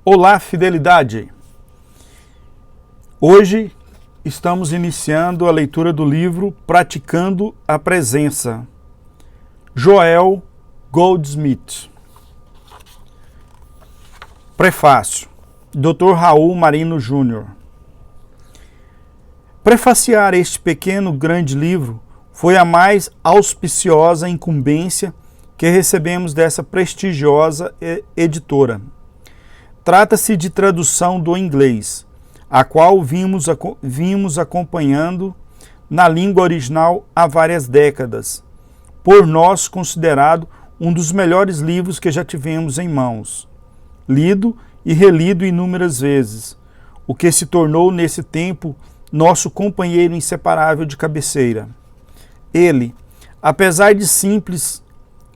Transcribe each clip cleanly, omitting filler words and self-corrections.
Olá, fidelidade! Hoje estamos iniciando a leitura do livro Praticando a Presença, Joel Goldsmith. Prefácio, Dr. Raul Marino Jr. Prefaciar este pequeno grande livro foi a mais auspiciosa incumbência que recebemos dessa prestigiosa editora. Trata-se de tradução do inglês, a qual vimos acompanhando na língua original há várias décadas, por nós considerado um dos melhores livros que já tivemos em mãos, lido e relido inúmeras vezes, o que se tornou nesse tempo nosso companheiro inseparável de cabeceira. Ele, apesar de simples,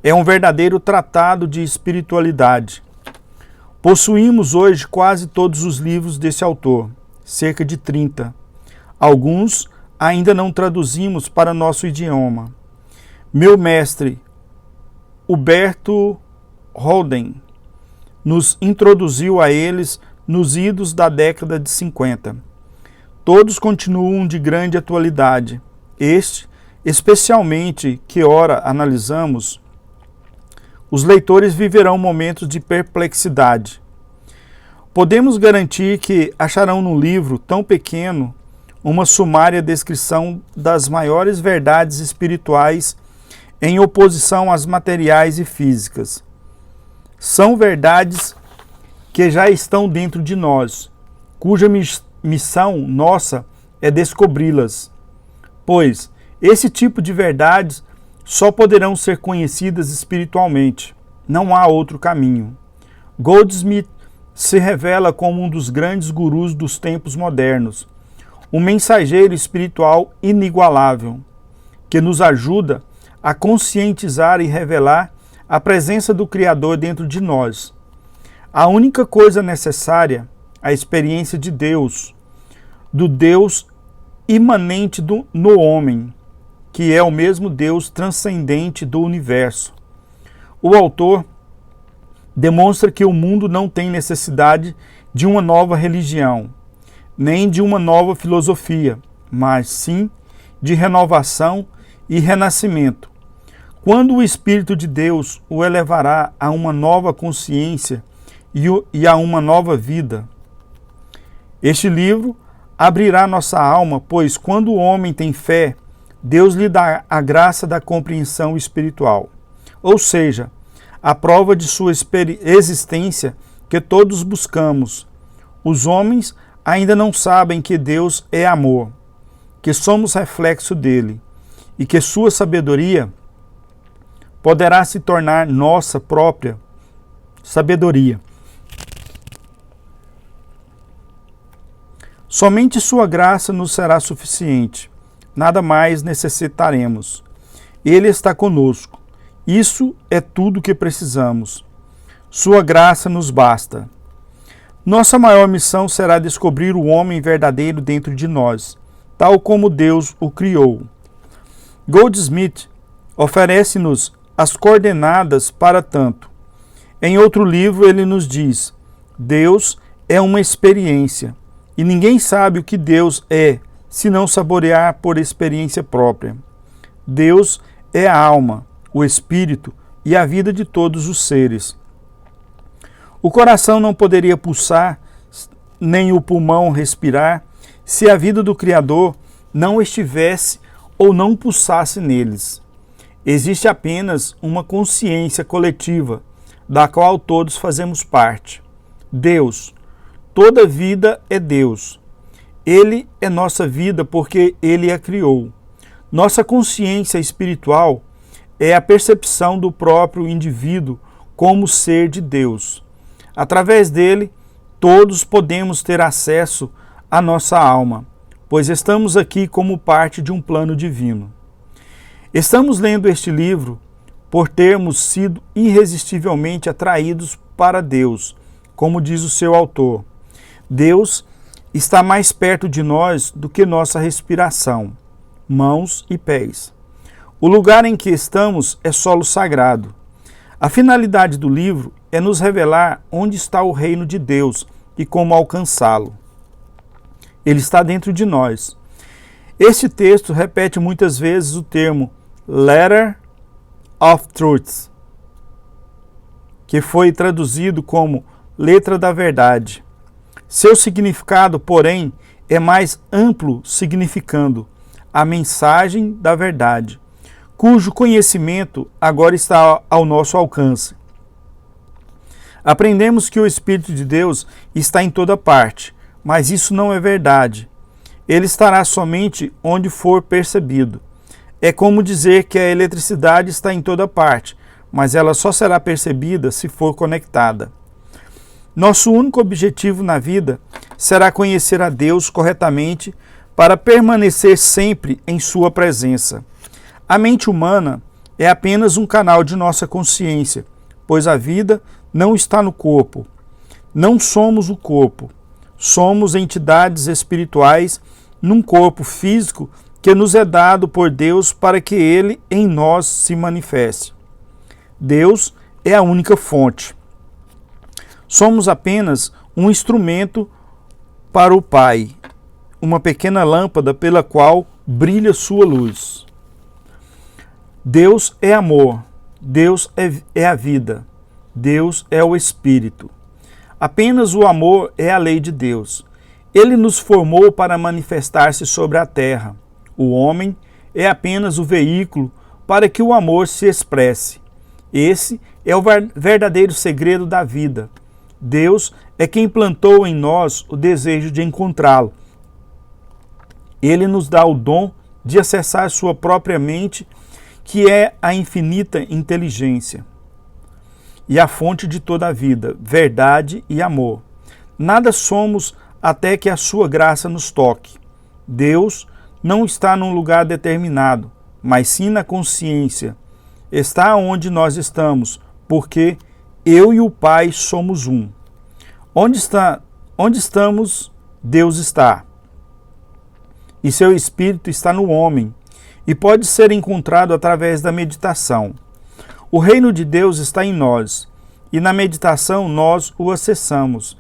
é um verdadeiro tratado de espiritualidade. Possuímos hoje quase todos os livros desse autor, cerca de 30. Alguns ainda não traduzimos para nosso idioma. Meu mestre, Huberto Holden, nos introduziu a eles nos idos da década de 50. Todos continuam de grande atualidade. Este, especialmente que ora analisamos, os leitores viverão momentos de perplexidade. Podemos garantir que acharão no livro tão pequeno uma sumária descrição das maiores verdades espirituais em oposição às materiais e físicas. São verdades que já estão dentro de nós, cuja missão nossa é descobri-las, pois esse tipo de verdades só poderão ser conhecidas espiritualmente. Não há outro caminho. Goldsmith se revela como um dos grandes gurus dos tempos modernos, um mensageiro espiritual inigualável, que nos ajuda a conscientizar e revelar a presença do Criador dentro de nós. A única coisa necessária, a experiência de Deus, do Deus imanente no homem, que é o mesmo Deus transcendente do universo. O autor demonstra que o mundo não tem necessidade de uma nova religião, nem de uma nova filosofia, mas sim de renovação e renascimento. Quando o Espírito de Deus o elevará a uma nova consciência e a uma nova vida. Este livro abrirá nossa alma, pois quando o homem tem fé, Deus lhe dá a graça da compreensão espiritual, ou seja, a prova de sua existência que todos buscamos. Os homens ainda não sabem que Deus é amor, que somos reflexo dele e que sua sabedoria poderá se tornar nossa própria sabedoria. Somente sua graça nos será suficiente. Nada mais necessitaremos. Ele está conosco. Isso é tudo que precisamos. Sua graça nos basta. Nossa maior missão será descobrir o homem verdadeiro dentro de nós, tal como Deus o criou. Goldsmith oferece-nos as coordenadas para tanto. Em outro livro ele nos diz: Deus é uma experiência, e ninguém sabe o que Deus é, se não saborear por experiência própria. Deus é a alma, o espírito e a vida de todos os seres. O coração não poderia pulsar, nem o pulmão respirar, se a vida do Criador não estivesse ou não pulsasse neles. Existe apenas uma consciência coletiva, da qual todos fazemos parte. Deus. Toda vida é Deus. Ele é nossa vida porque Ele a criou. Nossa consciência espiritual é a percepção do próprio indivíduo como ser de Deus. Através dele, todos podemos ter acesso à nossa alma, pois estamos aqui como parte de um plano divino. Estamos lendo este livro por termos sido irresistivelmente atraídos para Deus, como diz o seu autor. Deus está mais perto de nós do que nossa respiração, mãos e pés. O lugar em que estamos é solo sagrado. A finalidade do livro é nos revelar onde está o reino de Deus e como alcançá-lo. Ele está dentro de nós. Este texto repete muitas vezes o termo Letter of Truth, que foi traduzido como letra da verdade. Seu significado, porém, é mais amplo, significando a mensagem da verdade, cujo conhecimento agora está ao nosso alcance. Aprendemos que o Espírito de Deus está em toda parte, mas isso não é verdade. Ele estará somente onde for percebido. É como dizer que a eletricidade está em toda parte, mas ela só será percebida se for conectada. Nosso único objetivo na vida será conhecer a Deus corretamente para permanecer sempre em sua presença. A mente humana é apenas um canal de nossa consciência, pois a vida não está no corpo. Não somos o corpo. Somos entidades espirituais num corpo físico que nos é dado por Deus para que Ele em nós se manifeste. Deus é a única fonte. Somos apenas um instrumento para o Pai, uma pequena lâmpada pela qual brilha sua luz. Deus é amor, Deus é a vida, Deus é o Espírito. Apenas o amor é a lei de Deus. Ele nos formou para manifestar-se sobre a terra. O homem é apenas o veículo para que o amor se expresse. Esse é o verdadeiro segredo da vida. Deus é quem plantou em nós o desejo de encontrá-lo. Ele nos dá o dom de acessar sua própria mente, que é a infinita inteligência e a fonte de toda a vida, verdade e amor. Nada somos até que a sua graça nos toque. Deus não está num lugar determinado, mas sim na consciência. Está onde nós estamos, porque eu e o Pai somos um. Onde estamos, Deus está. E seu Espírito está no homem, e pode ser encontrado através da meditação. O reino de Deus está em nós, e na meditação nós o acessamos.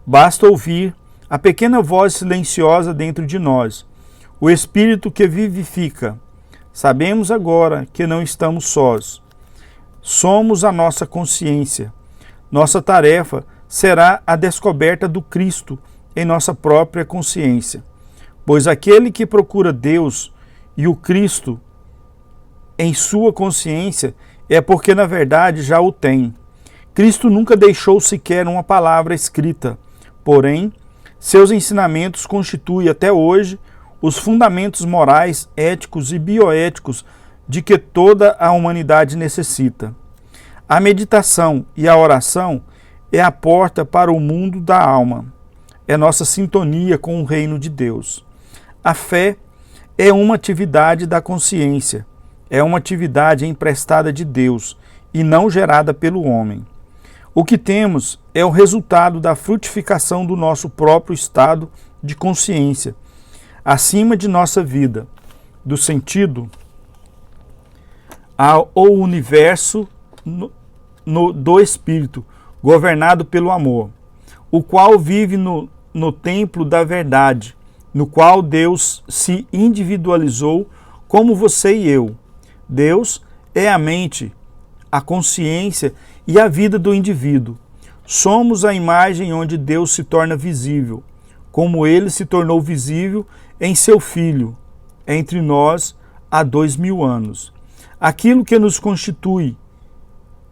Basta ouvir a pequena voz silenciosa dentro de nós, o Espírito que vivifica. Sabemos agora que não estamos sós. Somos a nossa consciência. Nossa tarefa será a descoberta do Cristo em nossa própria consciência, pois aquele que procura Deus e o Cristo em sua consciência é porque na verdade já o tem. Cristo nunca deixou sequer uma palavra escrita, porém, seus ensinamentos constituem até hoje os fundamentos morais, éticos e bioéticos de que toda a humanidade necessita. A meditação e a oração é a porta para o mundo da alma. É nossa sintonia com o reino de Deus. A fé é uma atividade da consciência. É uma atividade emprestada de Deus e não gerada pelo homem. O que temos é o resultado da frutificação do nosso próprio estado de consciência, acima de nossa vida, do sentido ao universo do Espírito, governado pelo amor, o qual vive no templo da verdade, no qual Deus se individualizou como você e eu. Deus é a mente, a consciência e a vida do indivíduo. Somos a imagem onde Deus se torna visível, como ele se tornou visível em seu Filho, entre nós há 2000 anos. Aquilo que nos constitui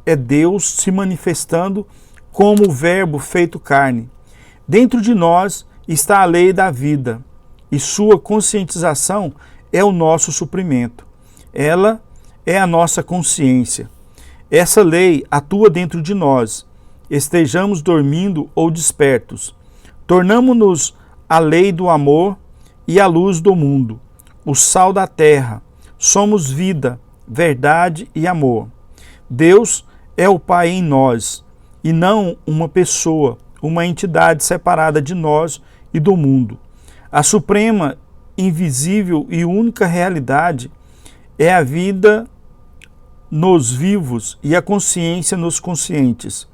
é Deus se manifestando como o Verbo feito carne. Dentro de nós está a lei da vida, e sua conscientização é o nosso suprimento. Ela é a nossa consciência. Essa lei atua dentro de nós, estejamos dormindo ou despertos. Tornamo-nos a lei do amor e a luz do mundo, o sal da terra. Somos vida, verdade e amor. Deus é o Pai em nós, e não uma pessoa, uma entidade separada de nós e do mundo. A suprema, invisível e única realidade é a vida nos vivos e a consciência nos conscientes.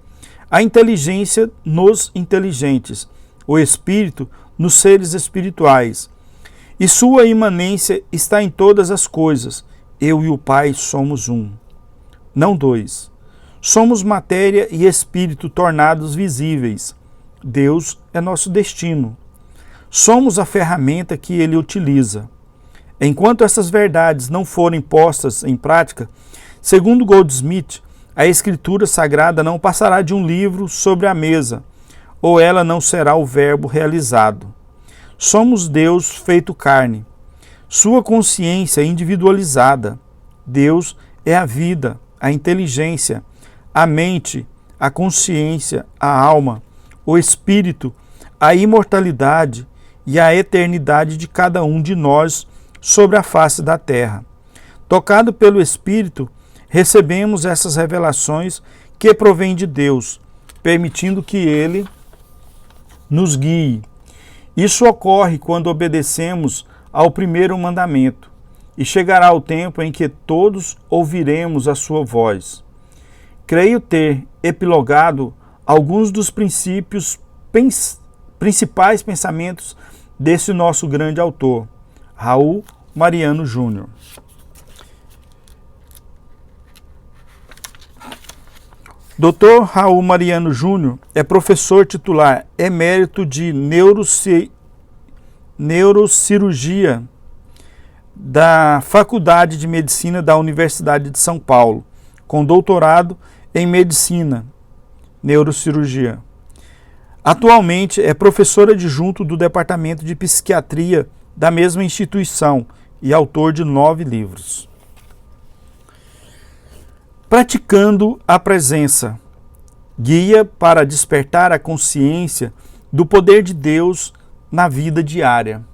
a inteligência nos inteligentes, o espírito nos seres espirituais. E sua imanência está em todas as coisas. Eu e o Pai somos um, não dois. Somos matéria e espírito tornados visíveis. Deus é nosso destino. Somos a ferramenta que Ele utiliza. Enquanto essas verdades não forem postas em prática, segundo Goldsmith, a Escritura Sagrada não passará de um livro sobre a mesa, ou ela não será o verbo realizado. Somos Deus feito carne. Sua consciência é individualizada. Deus é a vida, a inteligência, a mente, a consciência, a alma, o espírito, a imortalidade e a eternidade de cada um de nós sobre a face da terra. Tocado pelo Espírito, recebemos essas revelações que provêm de Deus, permitindo que Ele nos guie. Isso ocorre quando obedecemos ao primeiro mandamento, e chegará o tempo em que todos ouviremos a sua voz. Creio ter epilogado alguns dos principais pensamentos desse nosso grande autor, Raul Mariano Júnior. Dr. Raul Mariano Júnior é professor titular emérito de neurocirurgia da Faculdade de Medicina da Universidade de São Paulo, com doutorado em Medicina, Neurocirurgia. Atualmente é professor adjunto do Departamento de Psiquiatria da mesma instituição e autor de 9 livros. Praticando a presença, guia para despertar a consciência do poder de Deus na vida diária.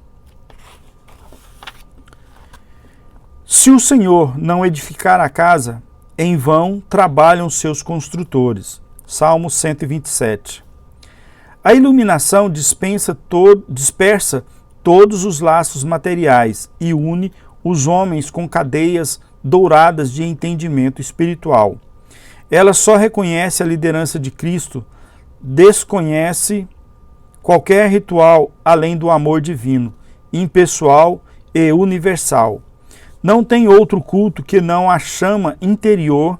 Se o Senhor não edificar a casa, em vão trabalham seus construtores. Salmo 127. A iluminação dispersa todos os laços materiais e une os homens com cadeias douradas de entendimento espiritual. Ela só reconhece a liderança de Cristo, desconhece qualquer ritual além do amor divino, impessoal e universal. Não tem outro culto que não a chama interior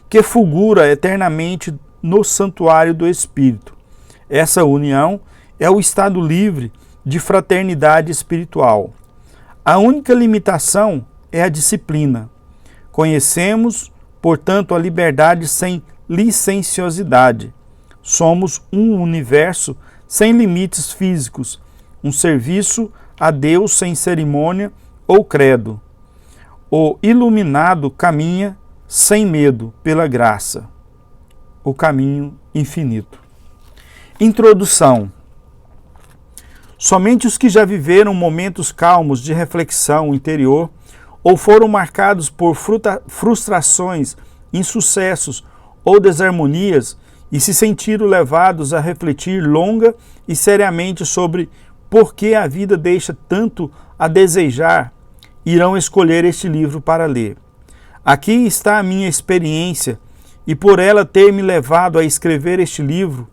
que fulgura eternamente no santuário do Espírito. Essa união é o estado livre de fraternidade espiritual. A única limitação é a disciplina. Conhecemos, portanto, a liberdade sem licenciosidade. Somos um universo sem limites físicos, um serviço a Deus sem cerimônia ou credo. O iluminado caminha sem medo pela graça, o caminho infinito. Introdução. Somente os que já viveram momentos calmos de reflexão interior ou foram marcados por frustrações, insucessos ou desarmonias e se sentiram levados a refletir longa e seriamente sobre por que a vida deixa tanto a desejar, irão escolher este livro para ler. Aqui está a minha experiência e por ela ter me levado a escrever este livro,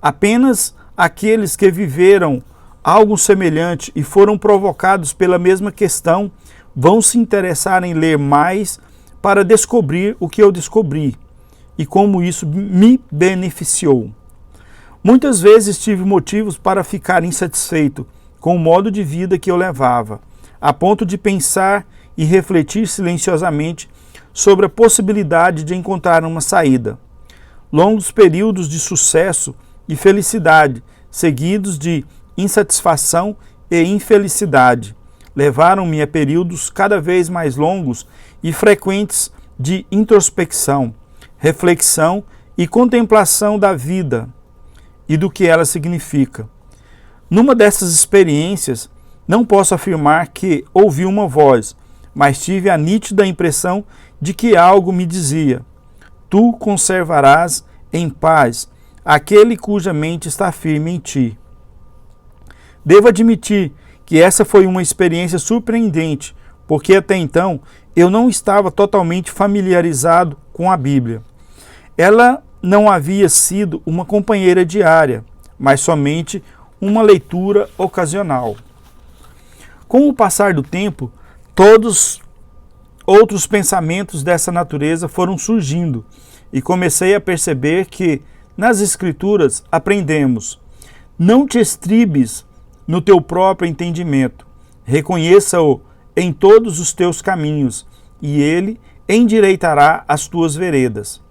apenas aqueles que viveram algo semelhante e foram provocados pela mesma questão vão se interessar em ler mais para descobrir o que eu descobri e como isso me beneficiou. Muitas vezes tive motivos para ficar insatisfeito com o modo de vida que eu levava, a ponto de pensar e refletir silenciosamente sobre a possibilidade de encontrar uma saída. Longos períodos de sucesso e felicidade, seguidos de insatisfação e infelicidade, levaram-me a períodos cada vez mais longos e frequentes de introspecção, reflexão e contemplação da vida e do que ela significa. Numa dessas experiências, não posso afirmar que ouvi uma voz, mas tive a nítida impressão de que algo me dizia: tu conservarás em paz aquele cuja mente está firme em ti. Devo admitir que essa foi uma experiência surpreendente, porque até então eu não estava totalmente familiarizado com a Bíblia. Ela não havia sido uma companheira diária, mas somente uma leitura ocasional. Com o passar do tempo, todos outros pensamentos dessa natureza foram surgindo e comecei a perceber que, nas Escrituras, aprendemos: não te estribes no teu próprio entendimento, reconheça-o em todos os teus caminhos, e ele endireitará as tuas veredas.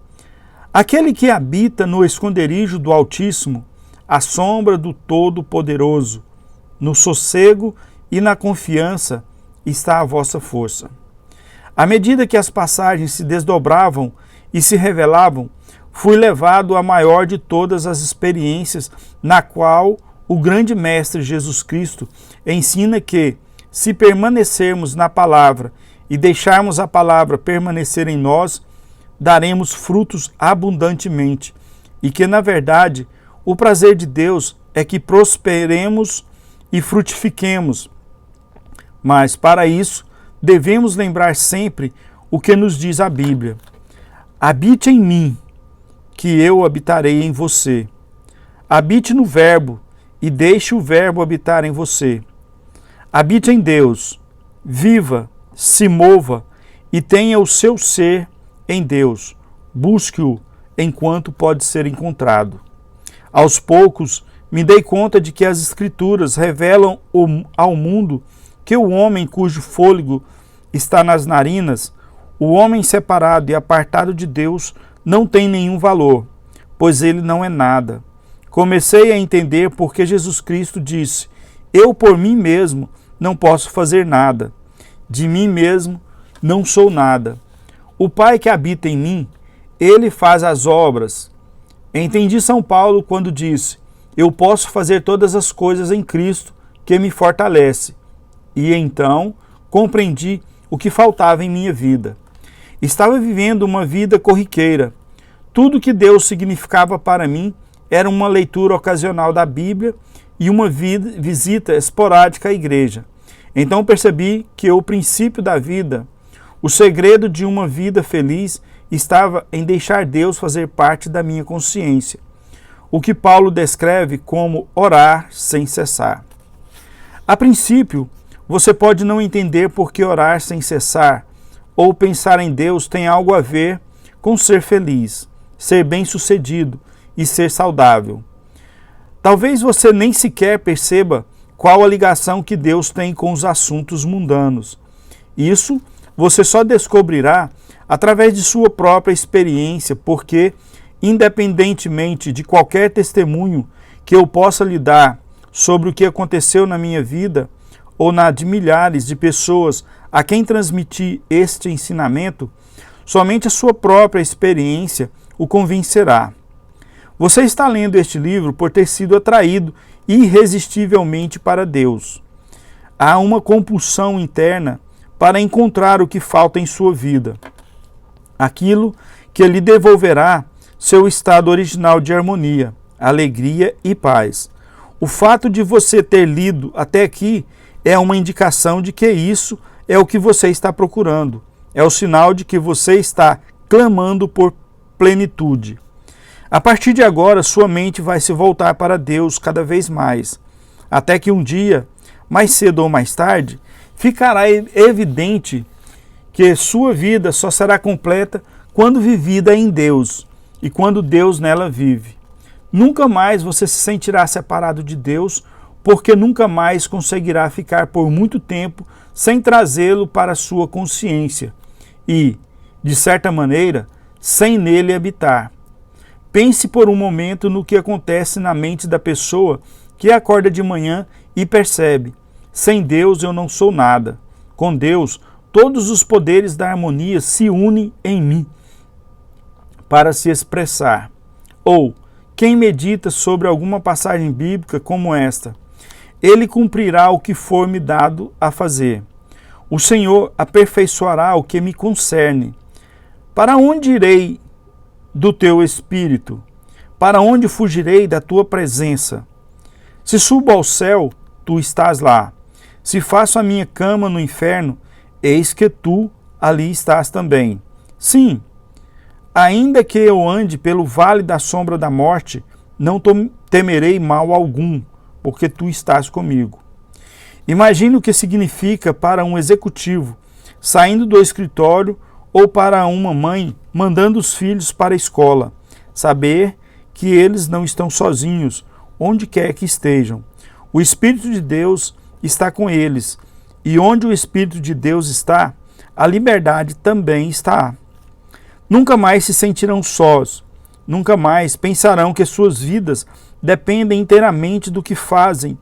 Aquele que habita no esconderijo do Altíssimo, à sombra do Todo-Poderoso, no sossego e na confiança está a vossa força. À medida que as passagens se desdobravam e se revelavam, fui levado à maior de todas as experiências, na qual o grande Mestre Jesus Cristo ensina que, se permanecermos na palavra e deixarmos a palavra permanecer em nós, daremos frutos abundantemente, e que, na verdade, o prazer de Deus é que prosperemos e frutifiquemos. Mas, para isso, devemos lembrar sempre o que nos diz a Bíblia: habite em mim, que eu habitarei em você. Habite no Verbo e deixe o Verbo habitar em você. Habite em Deus, viva, se mova e tenha o seu ser em Deus. Busque-o enquanto pode ser encontrado. Aos poucos, me dei conta de que as Escrituras revelam ao mundo que o homem cujo fôlego está nas narinas, o homem separado e apartado de Deus, não tem nenhum valor, pois ele não é nada. Comecei a entender porque Jesus Cristo disse: eu por mim mesmo não posso fazer nada. De mim mesmo não sou nada. O Pai que habita em mim, ele faz as obras. Entendi São Paulo quando disse: eu posso fazer todas as coisas em Cristo que me fortalece. E então compreendi o que faltava em minha vida. Estava vivendo uma vida corriqueira. Tudo que Deus significava para mim era uma leitura ocasional da Bíblia e uma visita esporádica à igreja. Então percebi que o princípio da vida, o segredo de uma vida feliz, estava em deixar Deus fazer parte da minha consciência, o que Paulo descreve como orar sem cessar. A princípio, você pode não entender por que orar sem cessar ou pensar em Deus tem algo a ver com ser feliz, ser bem-sucedido e ser saudável. Talvez você nem sequer perceba qual a ligação que Deus tem com os assuntos mundanos. Isso você só descobrirá através de sua própria experiência, porque, independentemente de qualquer testemunho que eu possa lhe dar sobre o que aconteceu na minha vida, ou na de milhares de pessoas a quem transmiti este ensinamento, somente a sua própria experiência o convencerá. Você está lendo este livro por ter sido atraído irresistivelmente para Deus. Há uma compulsão interna para encontrar o que falta em sua vida, aquilo que lhe devolverá seu estado original de harmonia, alegria e paz. O fato de você ter lido até aqui é uma indicação de que isso é o que você está procurando. É o sinal de que você está clamando por plenitude. A partir de agora, sua mente vai se voltar para Deus cada vez mais, até que um dia, mais cedo ou mais tarde, ficará evidente que sua vida só será completa quando vivida em Deus e quando Deus nela vive. Nunca mais você se sentirá separado de Deus, porque nunca mais conseguirá ficar por muito tempo sem trazê-lo para sua consciência e, de certa maneira, sem nele habitar. Pense por um momento no que acontece na mente da pessoa que acorda de manhã e percebe: sem Deus eu não sou nada. Com Deus, todos os poderes da harmonia se unem em mim para se expressar. Ou, quem medita sobre alguma passagem bíblica como esta: ele cumprirá o que for me dado a fazer. O Senhor aperfeiçoará o que me concerne. Para onde irei do teu espírito? Para onde fugirei da tua presença? Se subo ao céu, tu estás lá. Se faço a minha cama no inferno, eis que tu ali estás também. Sim, Ainda que eu ande pelo vale da sombra da morte, não temerei mal algum, porque tu estás comigo. Imagine o que significa para um executivo saindo do escritório ou para uma mãe mandando os filhos para a escola, saber que eles não estão sozinhos, onde quer que estejam. O Espírito de Deus está com eles, e onde o Espírito de Deus está, a liberdade também está. Nunca mais se sentirão sós, nunca mais pensarão que suas vidas dependem inteiramente do que fazem,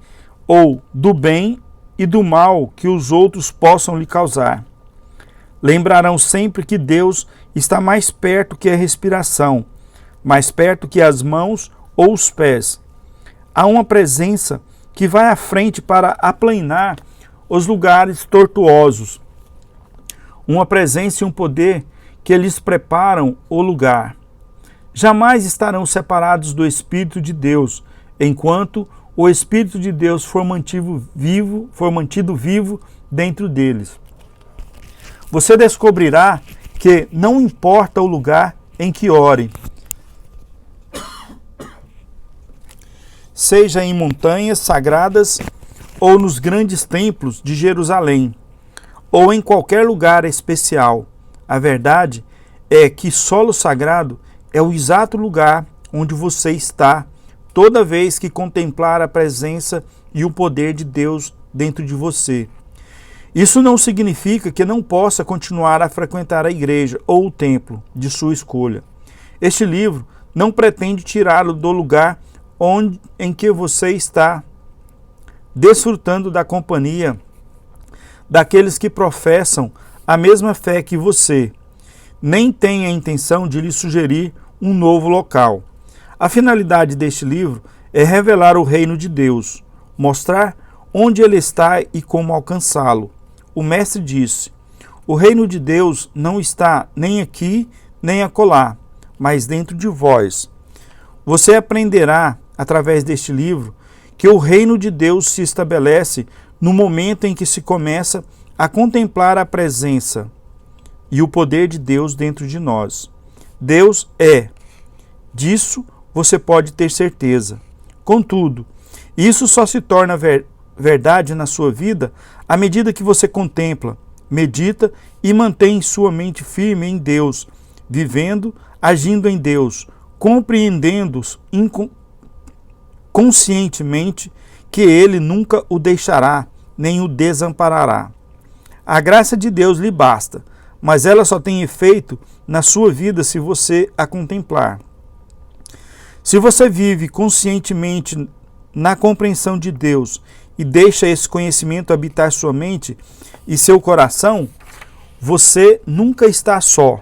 ou do bem e do mal que os outros possam lhe causar. Lembrarão sempre que Deus está mais perto que a respiração, mais perto que as mãos ou os pés. Há uma presença que vai à frente para aplanar os lugares tortuosos. Uma presença e um poder que lhes preparam o lugar. Jamais estarão separados do Espírito de Deus, enquanto o Espírito de Deus for mantido vivo dentro deles. Você descobrirá que não importa o lugar em que ore, seja em montanhas sagradas ou nos grandes templos de Jerusalém, ou em qualquer lugar especial, a verdade é que solo sagrado é o exato lugar onde você está toda vez que contemplar a presença e o poder de Deus dentro de você. Isso não significa que não possa continuar a frequentar a igreja ou o templo de sua escolha. Este livro não pretende tirá-lo do lugar em que você está desfrutando da companhia daqueles que professam a mesma fé que você, nem tem a intenção de lhe sugerir um novo local. A finalidade deste livro é revelar o reino de Deus, mostrar onde ele está e como alcançá-lo. O mestre disse: o reino de Deus não está nem aqui nem acolá, mas dentro de vós. Você aprenderá, através deste livro, que o reino de Deus se estabelece no momento em que se começa a contemplar a presença e o poder de Deus dentro de nós. Deus é. Disso você pode ter certeza. Contudo, isso só se torna verdade na sua vida à medida que você contempla, medita e mantém sua mente firme em Deus, vivendo, agindo em Deus, compreendendo conscientemente que Ele nunca o deixará, nem o desamparará. A graça de Deus lhe basta, mas ela só tem efeito na sua vida se você a contemplar. Se você vive conscientemente na compreensão de Deus e deixa esse conhecimento habitar sua mente e seu coração, você nunca está só.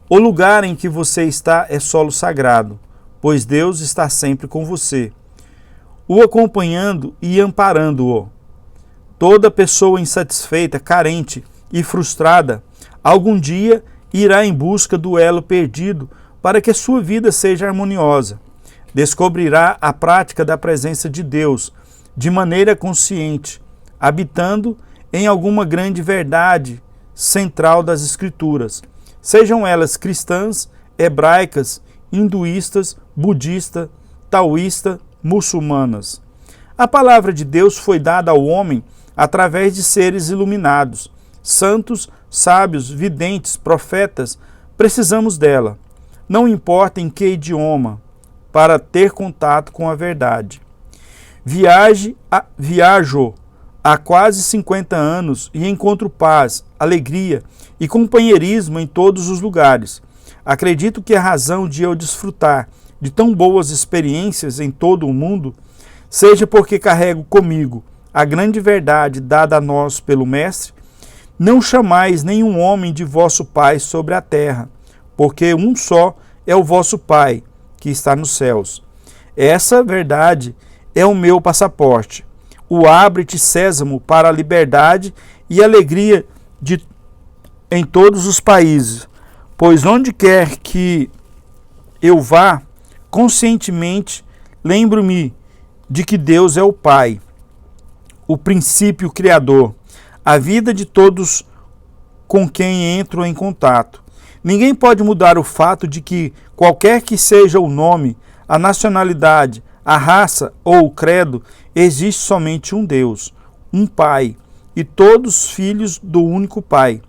O lugar em que você está é solo sagrado, pois Deus está sempre com você, o acompanhando e amparando-o. Toda pessoa insatisfeita, carente e frustrada, algum dia irá em busca do elo perdido para que sua vida seja harmoniosa. Descobrirá a prática da presença de Deus de maneira consciente, habitando em alguma grande verdade central das Escrituras, sejam elas cristãs, hebraicas, hinduístas, budistas, taoístas, muçulmanas. A palavra de Deus foi dada ao homem através de seres iluminados, santos, sábios, videntes, profetas. Precisamos dela, não importa em que idioma, para ter contato com a verdade. Viajo há quase 50 anos e encontro paz, alegria e companheirismo em todos os lugares. Acredito que a razão de eu desfrutar de tão boas experiências em todo o mundo seja porque carrego comigo a grande verdade dada a nós pelo Mestre: não chamais nenhum homem de vosso Pai sobre a terra, porque um só é o vosso Pai, que está nos céus. Essa verdade é o meu passaporte, o abre-te sésamo para a liberdade e alegria em todos os países, pois onde quer que eu vá, conscientemente lembro-me de que Deus é o Pai, o princípio criador, a vida de todos com quem entro em contato. Ninguém pode mudar o fato de que, qualquer que seja o nome, a nacionalidade, a raça ou o credo, existe somente um Deus, um Pai, e todos filhos do único Pai.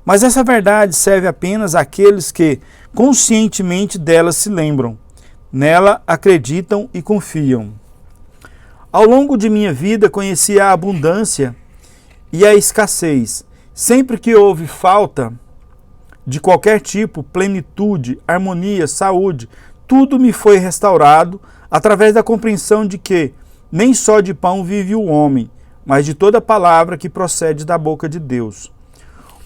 Mas essa verdade serve apenas àqueles que conscientemente dela se lembram, nela acreditam e confiam. Ao longo de minha vida conheci a abundância e a escassez. Sempre que houve falta de qualquer tipo, plenitude, harmonia, saúde, tudo me foi restaurado através da compreensão de que nem só de pão vive o homem, mas de toda palavra que procede da boca de Deus.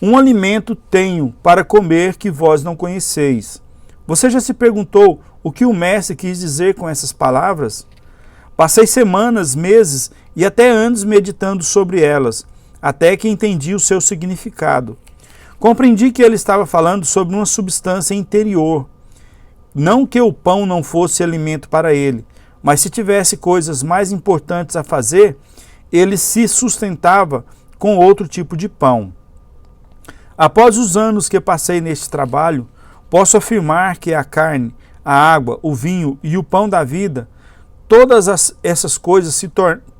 Um alimento tenho para comer que vós não conheceis. Você já se perguntou o que o mestre quis dizer com essas palavras? Passei semanas, meses e até anos meditando sobre elas, até que entendi o seu significado. Compreendi que ele estava falando sobre uma substância interior. Não que o pão não fosse alimento para ele, mas se tivesse coisas mais importantes a fazer, ele se sustentava com outro tipo de pão. Após os anos que passei neste trabalho, posso afirmar que a carne, a água, o vinho e o pão da vida, todas essas coisas se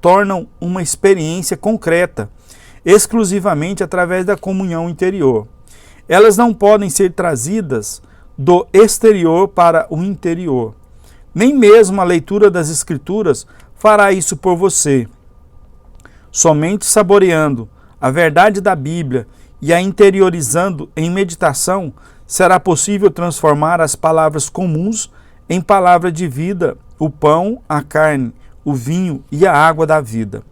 tornam uma experiência concreta, exclusivamente através da comunhão interior. Elas não podem ser trazidas do exterior para o interior. Nem mesmo a leitura das Escrituras fará isso por você. Somente saboreando a verdade da Bíblia e a interiorizando em meditação, será possível transformar as palavras comuns em palavra de vida, o pão, a carne, o vinho e a água da vida.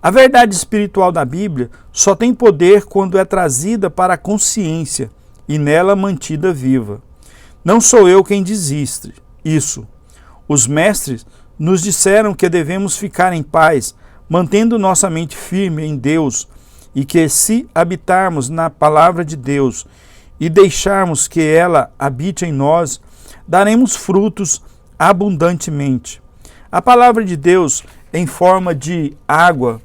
A verdade espiritual da Bíblia só tem poder quando é trazida para a consciência e nela mantida viva. Não sou eu quem diz isso. Os mestres nos disseram que devemos ficar em paz, mantendo nossa mente firme em Deus, e que se habitarmos na palavra de Deus e deixarmos que ela habite em nós, daremos frutos abundantemente. A palavra de Deus, em forma de água,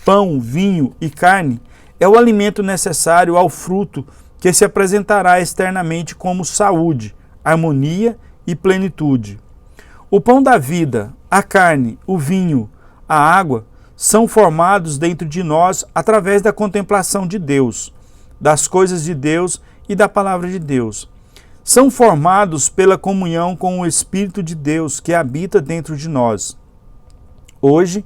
pão, vinho e carne, é o alimento necessário ao fruto que se apresentará externamente como saúde, harmonia e plenitude. O pão da vida, a carne, o vinho, a água, são formados dentro de nós através da contemplação de Deus, das coisas de Deus e da palavra de Deus. São formados pela comunhão com o Espírito de Deus que habita dentro de nós. Hoje,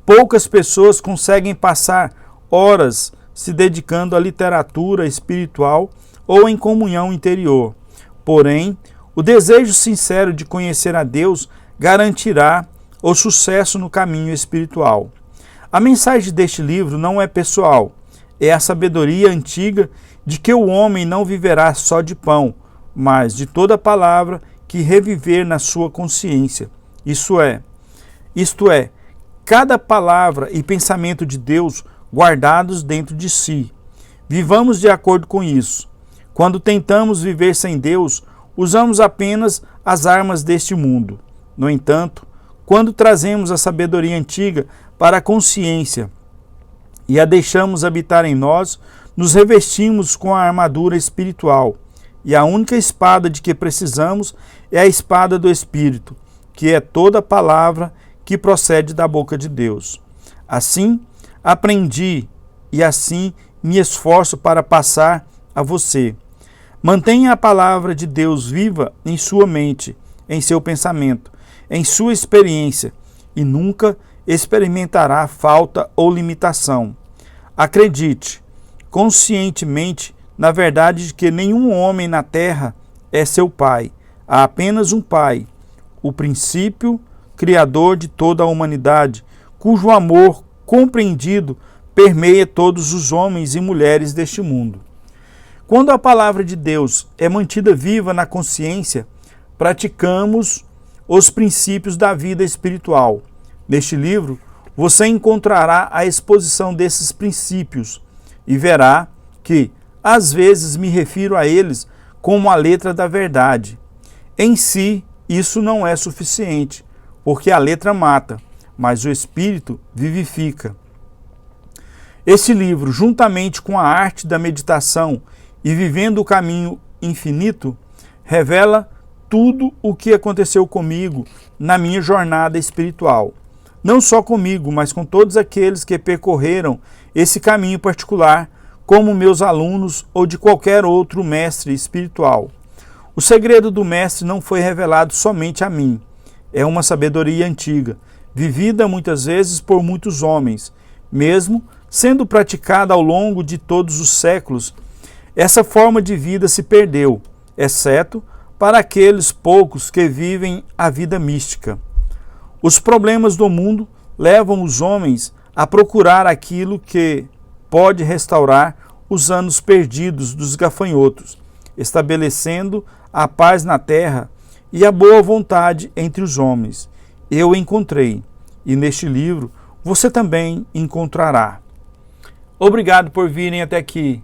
poucas pessoas conseguem passar horas se dedicando à literatura espiritual ou em comunhão interior. Porém, o desejo sincero de conhecer a Deus garantirá o sucesso no caminho espiritual. A mensagem deste livro não é pessoal, é a sabedoria antiga de que o homem não viverá só de pão, mas de toda palavra que reviver na sua consciência. Isto é, cada palavra e pensamento de Deus guardados dentro de si. Vivamos de acordo com isso. Quando tentamos viver sem Deus, usamos apenas as armas deste mundo. No entanto, quando trazemos a sabedoria antiga para a consciência e a deixamos habitar em nós, nos revestimos com a armadura espiritual. E a única espada de que precisamos é a espada do Espírito, que é toda palavra que procede da boca de Deus. Assim, aprendi e assim me esforço para passar a você. Mantenha a palavra de Deus viva em sua mente, em seu pensamento, em sua experiência, e nunca experimentará falta ou limitação. Acredite conscientemente na verdade de que nenhum homem na terra é seu pai. Há apenas um pai, o princípio criador de toda a humanidade, cujo amor compreendido permeia todos os homens e mulheres deste mundo. Quando a palavra de Deus é mantida viva na consciência, praticamos os princípios da vida espiritual. Neste livro, você encontrará a exposição desses princípios e verá que, às vezes, me refiro a eles como a letra da verdade. Em si, isso não é suficiente, porque a letra mata, mas o espírito vivifica. Este livro, juntamente com a arte da meditação e vivendo o caminho infinito revela tudo o que aconteceu comigo na minha jornada espiritual. Não só comigo, mas com todos aqueles que percorreram esse caminho particular, como meus alunos ou de qualquer outro mestre espiritual. O segredo do mestre não foi revelado somente a mim. É uma sabedoria antiga, vivida muitas vezes por muitos homens, mesmo sendo praticada ao longo de todos os séculos. Essa forma de vida se perdeu, exceto para aqueles poucos que vivem a vida mística. Os problemas do mundo levam os homens a procurar aquilo que pode restaurar os anos perdidos dos gafanhotos, estabelecendo a paz na terra e a boa vontade entre os homens. Eu encontrei, e neste livro você também encontrará. Obrigado por virem até aqui.